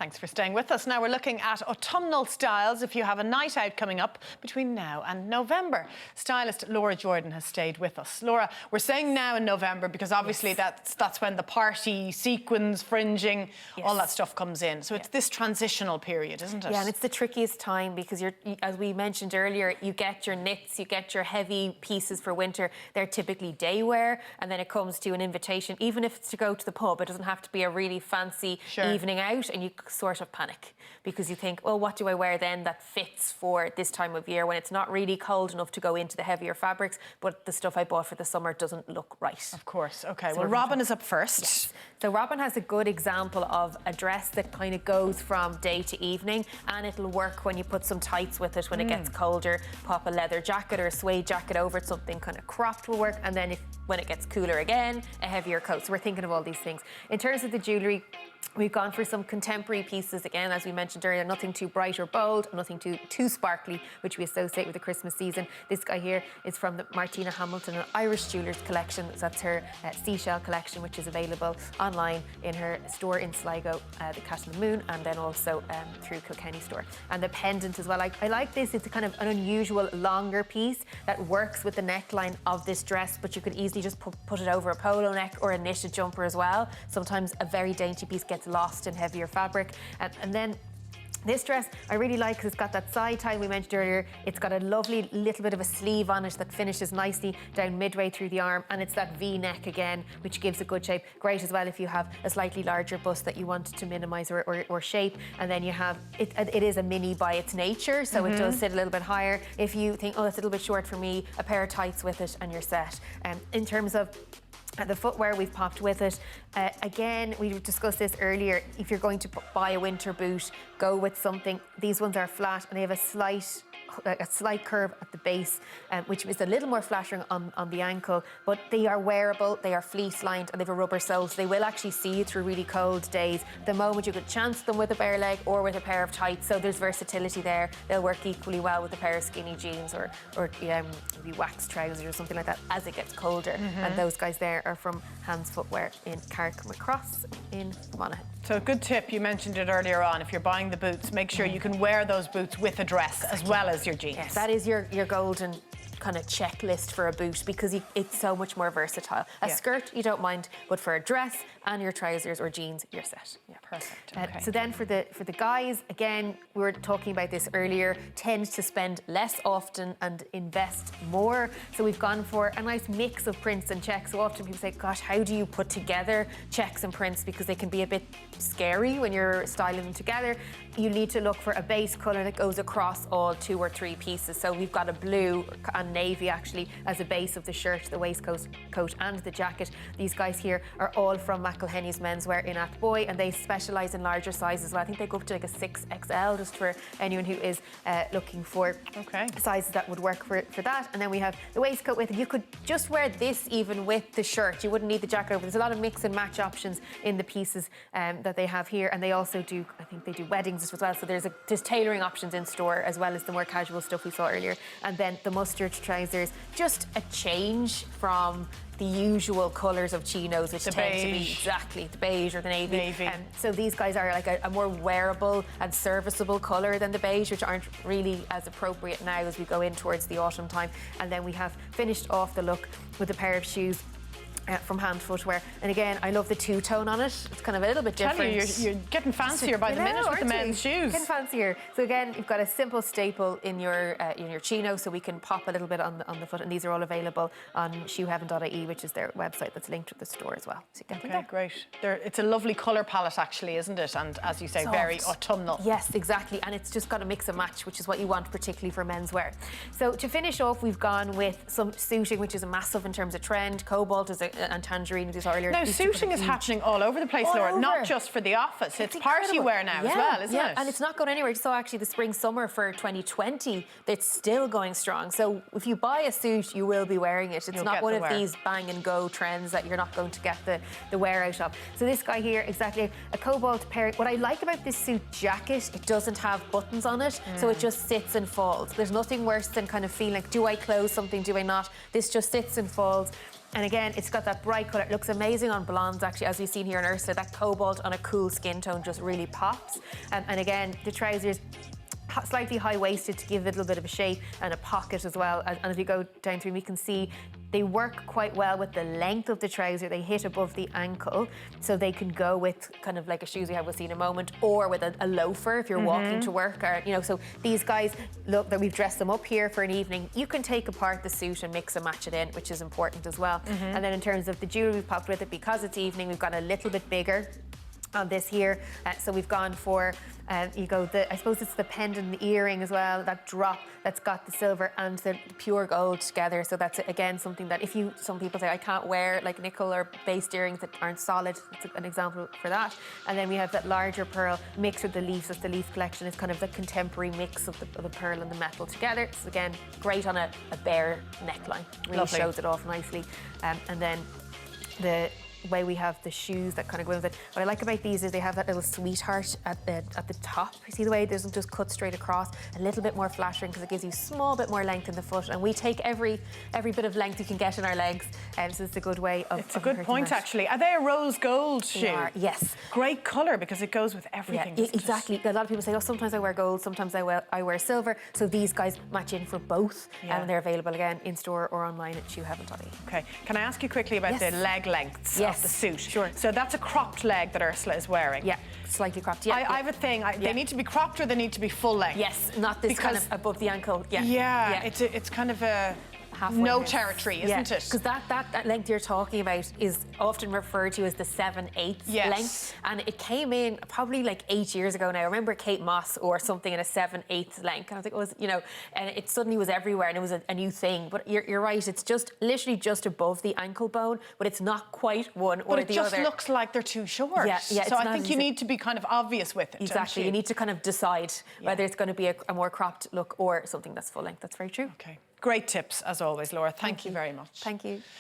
Thanks for staying with us. Now we're looking at autumnal styles if you have a night out coming up between now and November. Stylist Laura Jordan has stayed with us. Laura, we're saying now in November because obviously that's when the party, sequins, fringing, all that stuff comes in. So it's this transitional period, isn't it? Yeah, and it's the trickiest time because as we mentioned earlier, you get your knits, you get your heavy pieces for winter. They're typically day wear, and then it comes to an invitation, even if it's to go to the pub, it doesn't have to be a really fancy evening out, and you sort of panic because you think, well, what do I wear then that fits for this time of year when it's not really cold enough to go into the heavier fabrics, but the stuff I bought for the summer doesn't look right. Of course. Okay, so well, Robin is up first. Yes. So Robin has a good example of a dress that kind of goes from day to evening, and it'll work when you put some tights with it when it gets colder. Pop a leather jacket or a suede jacket over it, something kind of cropped will work, and then when it gets cooler again, a heavier coat. So we're thinking of all these things. In terms of the jewellery, we've gone for some contemporary pieces again, as we mentioned earlier, nothing too bright or bold, nothing too sparkly, which we associate with the Christmas season. This guy here is from the Martina Hamilton, an Irish jewellers collection. So that's her seashell collection, which is available online in her store in Sligo, the Cat and the Moon, and then also through Kilkenny store. And the pendant as well. I like this. It's a kind of an unusual longer piece that works with the neckline of this dress, but you could easily just put it over a polo neck or a knitted jumper as well. Sometimes a very dainty piece gets lost in heavier fabric, and then this dress I really like because it's got that side tie we mentioned earlier. It's got a lovely little bit of a sleeve on it that finishes nicely down midway through the arm, and it's that V-neck again, which gives a good shape. Great as well if you have a slightly larger bust that you want to minimise or shape, and then you have it is a mini by its nature, so it does sit a little bit higher. If you think, oh, it's a little bit short for me, a pair of tights with it and you're set. In terms of the footwear we've popped with it, again, we discussed this earlier. If you're going to buy a winter boot, go with something. These ones are flat and they have a slight curve at the base, which is a little more flattering on the ankle, but they are wearable, they are fleece lined, and they have a rubber sole, so they will actually see you through really cold days. The moment you could chance them with a bare leg or with a pair of tights, so there's versatility there. They'll work equally well with a pair of skinny jeans or maybe wax trousers or something like that as it gets colder. And those guys there are from Hans Footwear in Carrickmacross in Monaghan. So a good tip, you mentioned it earlier on, if you're buying the boots, make sure you can wear those boots with a dress as well as your jeans. Yes, that is your golden kind of checklist for a boot because it's so much more versatile. A skirt you don't mind, but for a dress and your trousers or jeans, you're set. Yeah, perfect. Okay. So then for the guys, again, we were talking about this earlier, tend to spend less often and invest more. So we've gone for a nice mix of prints and checks. So often people say, gosh, how do you put together checks and prints, because they can be a bit scary when you're styling them together. You need to look for a base colour that goes across all 2 or 3 pieces. So we've got a blue and navy actually as a base of the shirt, the waistcoat, coat and the jacket. These guys here are all from McElhenny's Menswear in Athboy, and they specialise in larger sizes. Well, I think they go up to like a 6XL, just for anyone who is looking for sizes that would work for that. And then we have the waistcoat with it. You could just wear this even with the shirt. You wouldn't need the jacket over. There's a lot of mix and match options in the pieces that they have here, and they also do, I think they do weddings as well. So there's tailoring options in store as well as the more casual stuff we saw earlier. And then the mustard trousers, just a change from the usual colours of chinos, which tend to be exactly the beige or the navy. So these guys are like a more wearable and serviceable colour than the beige, which aren't really as appropriate now as we go in towards the autumn time. And then we have finished off the look with a pair of shoes from Hand Footwear, and again, I love the two-tone on it. It's kind of a little bit different. You're getting fancier by the minute with the men's shoes. Getting fancier. So again, you've got a simple staple in your chino, so we can pop a little bit on the foot, and these are all available on shoeheaven.ie, which is their website that's linked with the store as well. So you get them there. Great. It's a lovely colour palette actually, isn't it? And as you say, very autumnal. Yes, exactly. And it's just got a mix and match, which is what you want, particularly for menswear. So to finish off, we've gone with some suiting, which is a massive in terms of trend. Cobalt is and tangerine, we earlier. Now, suiting is happening all over the place, Laura, not just for the office. It's party wear now as well, isn't it? And it's not going anywhere. So actually the spring-summer for 2020, it's still going strong. So if you buy a suit, you will be wearing it. It's not one of these bang-and-go trends that you're not going to get the wear out of. So this guy here, exactly, a cobalt pair. What I like about this suit jacket, it doesn't have buttons on it, so it just sits and falls. There's nothing worse than kind of feeling like, do I close something, do I not? This just sits and falls. And again, it's got that bright colour. It looks amazing on blondes, actually, as we've seen here in Ursula. That cobalt on a cool skin tone just really pops. And again, the trousers, slightly high-waisted to give it a little bit of a shape, and a pocket as well. And as we go down through, we can see they work quite well with the length of the trouser. They hit above the ankle, so they can go with kind of like a shoes we have, we'll see in a moment, or with a loafer if you're walking to work. Or, you know, so these guys, look, that we've dressed them up here for an evening. You can take apart the suit and mix and match it in, which is important as well. And then in terms of the jewellery we've popped with it, because it's evening, we've got a little bit bigger on this here, so we've gone for I suppose it's the pendant, the earring as well, that drop that's got the silver and the pure gold together. So that's again something that some people say I can't wear like nickel or based earrings that aren't solid. It's an example for that. And then we have that larger pearl mixed with the leaves. That's the leaf collection. It's kind of the contemporary mix of the pearl and the metal together. It's again great on a bare neckline. Really Lovely. shows it off nicely. And then the way we have the shoes that kind of go with it. What I like about these is they have that little sweetheart at the top. You see the way it doesn't just cut straight across, a little bit more flattering because it gives you a small bit more length in the foot, and we take every bit of length you can get in our legs, so it's a good way of It's a good point, that. actually. Are they a rose gold shoe? They are, yes. Great colour because it goes with everything. doesn't it? Exactly. A lot of people say, oh, sometimes I wear gold, sometimes I wear silver. So these guys match in for both, and they're available again in store or online at shoeheaven.ie. Okay. Can I ask you quickly about the leg lengths of the suit? Sure. So that's a cropped leg that Ursula is wearing. Yeah, slightly cropped. I have a thing. They need to be cropped or they need to be full length. Yes, not this kind of above the ankle. Yeah. It's kind of a no territory, isn't it? Because that length you're talking about is often referred to as the 7/8 length, and it came in probably like 8 years ago now. I remember Kate Moss or something in a 7/8 length, and I was like, it was, and it suddenly was everywhere, and it was a new thing. But you're right, it's just literally just above the ankle bone, but it's not quite one or the other. But it just looks like they're too short. Yeah, so I think you need to be kind of obvious with it. Exactly, you need to kind of decide whether it's going to be a more cropped look or something that's full length. That's very true. Okay. Great tips, as always, Laura. Thank you very much. Thank you.